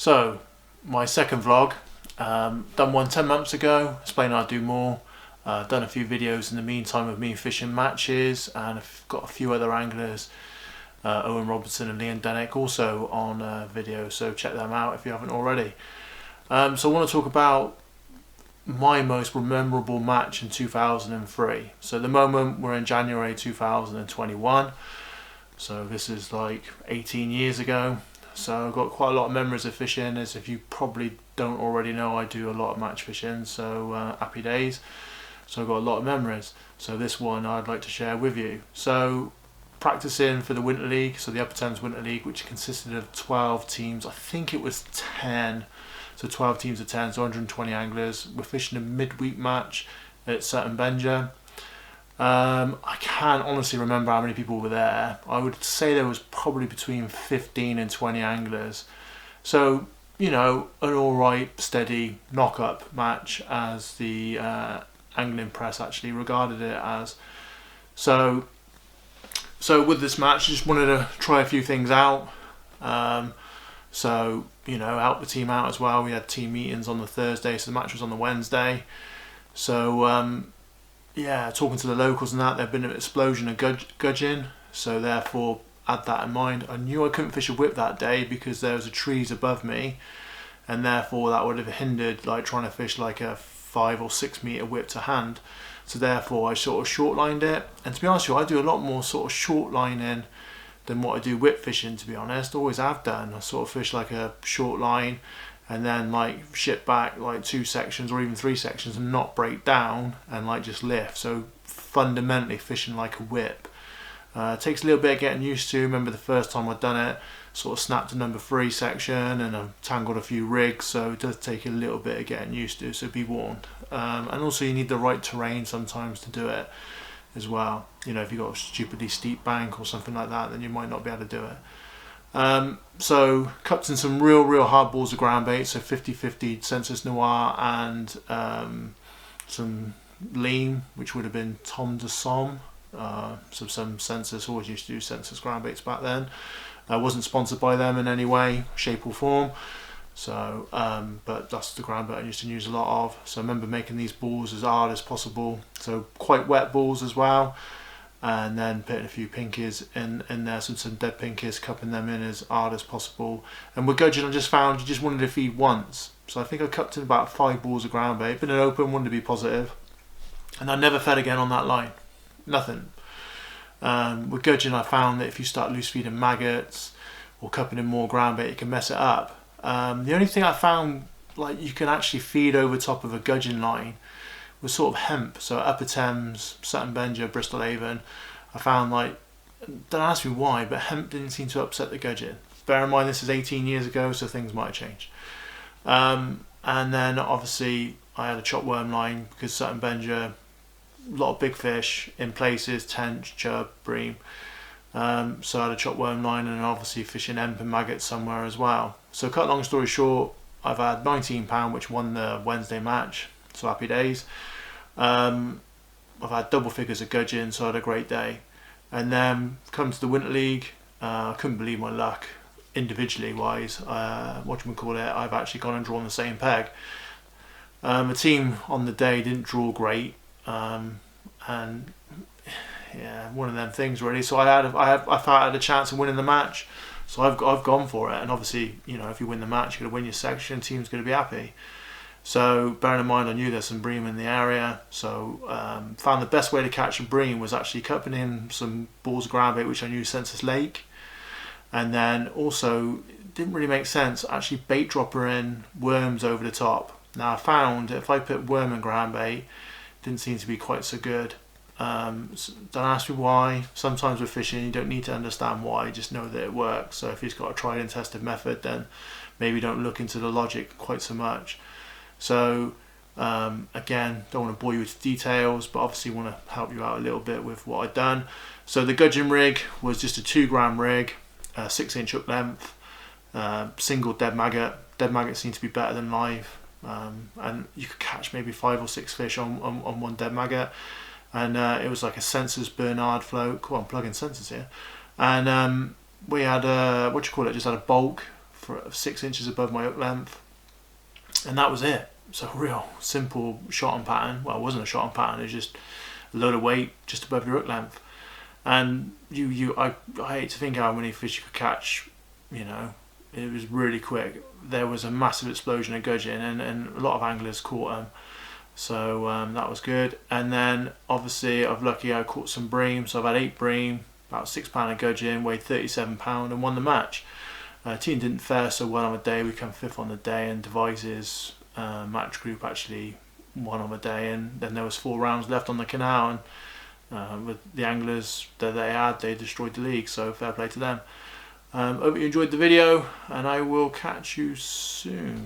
So, my second vlog, done one 10 months ago, explain how I do more. Done a few videos in the meantime of me fishing matches, and I've got a few other anglers, Owen Robertson and Liam Dennick, also on video, so check them out if you haven't already. So I want to talk about my most memorable match in 2003. So at the moment we're in January 2021, so this is like 18 years ago. So I've got quite a lot of memories of fishing. As if you probably don't already know, I do a lot of match fishing, so happy days. So I've got a lot of memories. So this one I'd like to share with you. So practicing for the Winter League, so the Upper Thames Winter League, which consisted of 12 teams. I think it was 10. So 12 teams of 10, so 120 anglers. We're fishing a midweek match at Sutton Benger. I can't honestly remember how many people were there. I would say there was probably between 15 and 20 anglers. So, you know, an alright, steady knock-up match, as the angling press actually regarded it as. So with this match, I just wanted to try a few things out. So, you know, help the team out as well. We had team meetings on the Thursday, so the match was on the Wednesday. So, yeah, talking to the locals and that, there'd been an explosion of gudgeon, so therefore, add that in mind. I knew I couldn't fish a whip that day because there was a trees above me, and therefore that would have hindered like trying to fish like a 5 or 6 meter whip to hand. So therefore, I sort of short lined it. And to be honest with you, I do a lot more sort of short lining than what I do whip fishing, to be honest. Always have done. I sort of fish like a short line and then like ship back like 2 sections or even 3 sections and not break down and like just lift. So fundamentally fishing like a whip. It takes a little bit of getting used to. Remember the first time I'd done it, sort of snapped a number 3 section and I tangled a few rigs, so it does take a little bit of getting used to, so be warned. And also you need the right terrain sometimes to do it as well. You know, if you've got a stupidly steep bank or something like that, then you might not be able to do it. So cupped in some real hard balls of ground bait, so 50-50 Sensus Noir and some Leam, which would have been Tom de Somme. So some Sensus, always used to do Sensus ground baits back then. I wasn't sponsored by them in any way, shape or form. So, but that's the ground bait I used to use a lot of. So I remember making these balls as hard as possible. So quite wet balls as well. And then putting a few pinkies in there, some dead pinkies, cupping them in as hard as possible. And with gudgeon, I just found you just wanted to feed once. So I think I cupped in about 5 balls of ground bait, been an open, wanted to be positive. And I never fed again on that line. Nothing. With gudgeon, I found that if you start loose feeding maggots or cupping in more ground bait, it can mess it up. The only thing I found like you can actually feed over top of a gudgeon line was sort of hemp. So Upper Thames, Sutton Benger, Bristol Avon, I found like, don't ask me why, but hemp didn't seem to upset the gudgeon. Bear in mind this is 18 years ago, so things might have changed. And then obviously I had a chop worm line because Sutton Benger, a lot of big fish in places, tench, chub, bream. So I had a chop worm line and obviously fishing hemp and maggots somewhere as well. So cut long story short, I've had £19, which won the Wednesday match, so happy days. I've had double figures of gudgeon, so I had a great day. And then come to the Winter League, I couldn't believe my luck individually wise. I've actually gone and drawn the same peg. The team on the day didn't draw great, and yeah, one of them things really. So I thought I had a chance of winning the match, so I've gone for it. And obviously, you know, if you win the match, you're going to win your section. Team's going to be happy. So bearing in mind, I knew there's some bream in the area, so found the best way to catch a bream was actually cupping in some balls of ground bait, which I knew Census Lake, and then also it didn't really make sense actually bait dropper in worms over the top. Now I found if I put worm and ground bait, it didn't seem to be quite so good. Don't ask me why. Sometimes with fishing you don't need to understand why, just know that it works. So if you've got a tried and tested method, then maybe don't look into the logic quite so much. So again, don't want to bore you with details, but obviously want to help you out a little bit with what I've done. So the gudgeon rig was just a 2 gram rig, 6-inch hook length, single dead maggot. Dead maggot seemed to be better than live, and you could catch maybe 5 or 6 fish on one dead maggot. And it was like a Sensus Bernard float. Cool, I'm plugging sensors here. And we had just had a bulk for 6 inches above my hook length, and that was it. So real simple shot on pattern. Well, it wasn't a shot on pattern, it was just a load of weight just above your hook length. And I hate to think how many fish you could catch, you know. It was really quick. There was a massive explosion of gudgeon, and a lot of anglers caught them. So that was good. And then obviously I was lucky, I caught some bream. So I've had 8 bream, about 6 pound of gudgeon, weighed 37 pound, and won the match. Team didn't fare so well on the day. We came 5th on the day, and Device's match group actually won on the day. And then there was 4 rounds left on the canal, and with the anglers that they had, they destroyed the league. So fair play to them. Hope you enjoyed the video, and I will catch you soon.